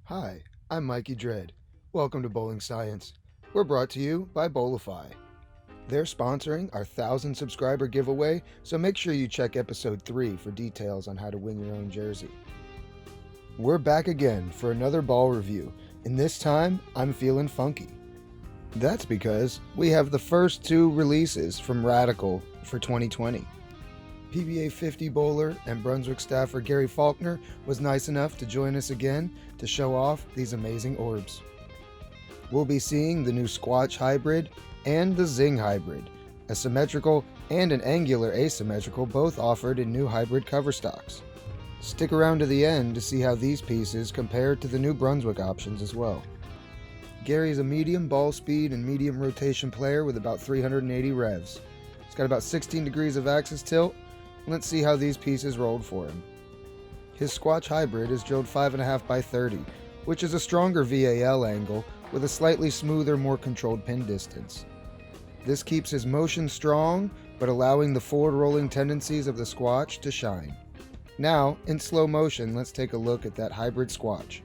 Hi, I'm Mikey Dredd. Welcome to Bowling Science. We're brought to you by Bowlifi. They're sponsoring our 1,000 subscriber giveaway, so make sure you check episode 3 for details on how to win your own jersey. We're back again for another ball review, and this time I'm feeling funky. That's because we have the first 2 releases from Radical for 2020. PBA 50 bowler and Brunswick staffer Gary Faulkner was nice enough to join us again to show off these amazing orbs. We'll be seeing the new Squatch hybrid and the Zing hybrid, a symmetrical and an angular asymmetrical, both offered in new hybrid cover stocks. Stick around to the end to see how these pieces compare to the new Brunswick options as well. Gary's a medium ball speed and medium rotation player with about 380 revs. He's got about 16 degrees of axis tilt. Let's see how these pieces rolled for him. His Squatch hybrid is drilled 5.5 by 30, which is a stronger VAL angle with a slightly smoother, more controlled pin distance. This keeps his motion strong, but allowing the forward rolling tendencies of the Squatch to shine. Now, in slow motion, let's take a look at that hybrid Squatch.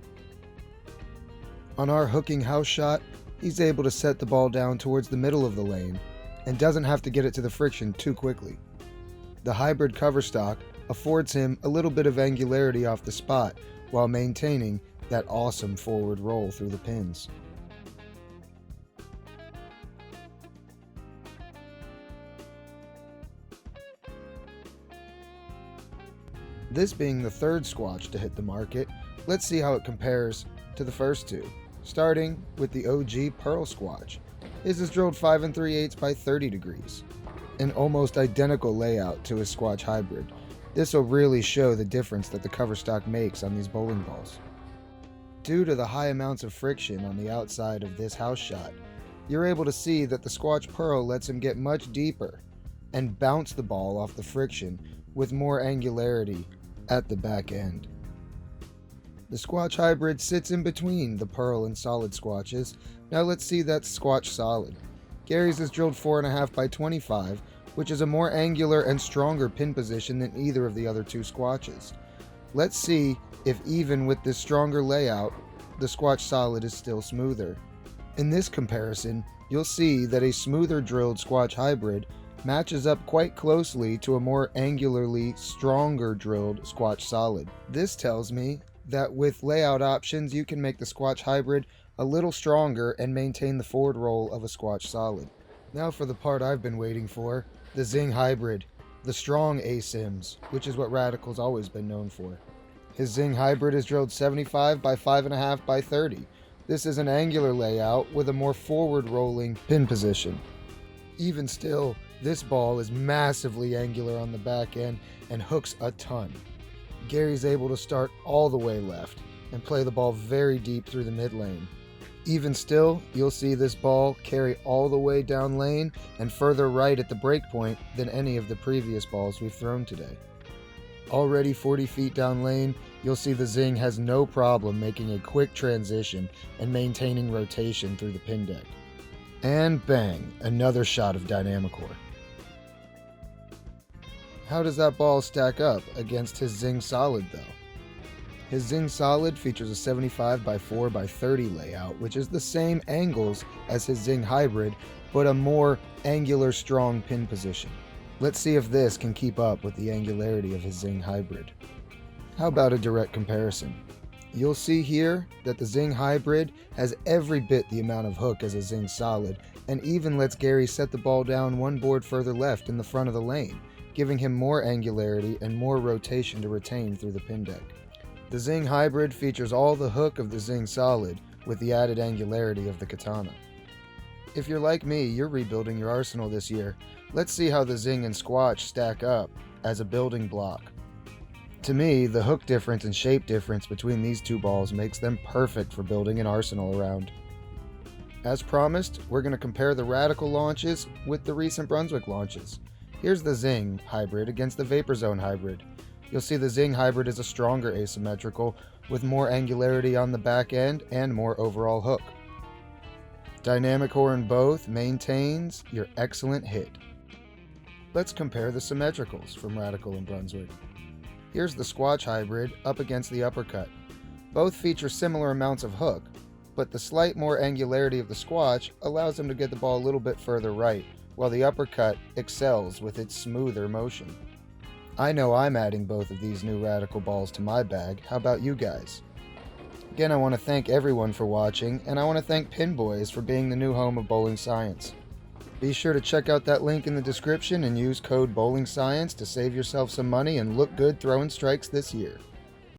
On our hooking house shot, he's able to set the ball down towards the middle of the lane and doesn't have to get it to the friction too quickly. The hybrid cover stock affords him a little bit of angularity off the spot while maintaining that awesome forward roll through the pins. This being the third Squatch to hit the market, let's see how it compares to the first 2, starting with the OG Pearl Squatch. His is drilled 5 3/8 by 30 degrees. An almost identical layout to his Squatch hybrid. This will really show the difference that the cover stock makes on these bowling balls. Due to the high amounts of friction on the outside of this house shot, you're able to see that the Squatch Pearl lets him get much deeper and bounce the ball off the friction with more angularity at the back end. The Squatch hybrid sits in between the Pearl and Solid Squatches. Now let's see that Squatch Solid. Gary's is drilled 4.5 by 25, which is a more angular and stronger pin position than either of the other 2 Squatches. Let's see if even with this stronger layout, the Squatch Solid is still smoother. In this comparison, you'll see that a smoother drilled Squatch hybrid matches up quite closely to a more angularly stronger drilled Squatch Solid. This tells me that with layout options, you can make the Squatch hybrid a little stronger and maintain the forward roll of a Squatch Solid. Now for the part I've been waiting for, the Zing hybrid, the strong ASIMs, which is what Radical's always been known for. His Zing hybrid is drilled 75 by 5.5 by 30. This is an angular layout with a more forward rolling pin position. Even still, this ball is massively angular on the back end and hooks a ton. Gary's able to start all the way left and play the ball very deep through the mid lane. Even still, you'll see this ball carry all the way down lane and further right at the break point than any of the previous balls we've thrown today. Already 40 feet down lane, you'll see the Zing has no problem making a quick transition and maintaining rotation through the pin deck. And bang, another shot of Dynamicore. How does that ball stack up against his Zing Solid though? His Zing Solid features a 75 by 4 by 30 layout, which is the same angles as his Zing Hybrid, but a more angular strong pin position. Let's see if this can keep up with the angularity of his Zing Hybrid. How about a direct comparison? You'll see here that the Zing Hybrid has every bit the amount of hook as a Zing Solid, and even lets Gary set the ball down one board further left in the front of the lane, giving him more angularity and more rotation to retain through the pin deck. The Zing Hybrid features all the hook of the Zing Solid with the added angularity of the Katana. If you're like me, you're rebuilding your arsenal this year. Let's see how the Zing and Squatch stack up as a building block. To me, the hook difference and shape difference between these 2 balls makes them perfect for building an arsenal around. As promised, we're going to compare the Radical launches with the recent Brunswick launches. Here's the Zing hybrid against the Vapor Zone hybrid. You'll see the Zing hybrid is a stronger asymmetrical with more angularity on the back end and more overall hook. Dynamicore in both maintains your excellent hit. Let's compare the symmetricals from Radical and Brunswick. Here's the Squatch hybrid up against the uppercut. Both feature similar amounts of hook, but the slight more angularity of the Squatch allows them to get the ball a little bit further right, while the uppercut excels with its smoother motion. I know I'm adding both of these new Radical balls to my bag. How about you guys? Again, I want to thank everyone for watching, and I want to thank Pinboys for being the new home of bowling science. Be sure to check out that link in the description and use code BOWLINGSCIENCE to save yourself some money and look good throwing strikes this year.